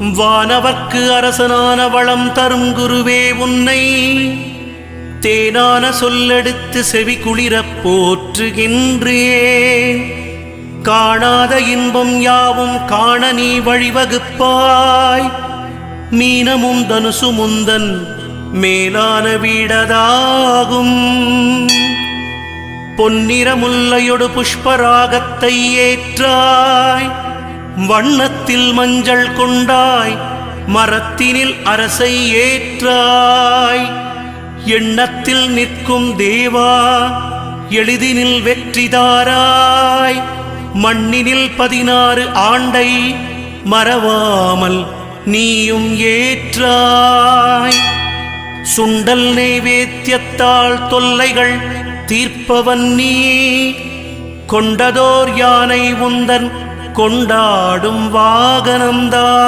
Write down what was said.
வானவர்க்கு அரசனான வளம் தரும் குருவே உன்னை தேனான சொல்லெடுத்து செவி குளிரப் போற்றுகின்றேன். காணாத இன்பம் யாவும் காண நீ வழிவகுப்பாய். மீனமும் தனுசு முந்தன் மேலான வீடதாகும். பொன்னிறமுல்லையொடு புஷ்பராகத்தை ஏற்றாய். வண்ணத்தில் மஞ்சள் கொண்டாய். மரத்தினில் அரசை ஏற்றாய். எண்ணத்தில் நிற்கும் தேவா எளிதினில் வெற்றிதாராய். மண்ணினில் 16 ஆண்டை மறவாமல் நீயும் ஏற்றாய். சுண்டல் நைவேத்தியத்தால் தொல்லைகள் தீர்ப்பவன் நீ. கொண்டதோர் யானை உந்தன் கொண்டாடும் வாகனம்தான்.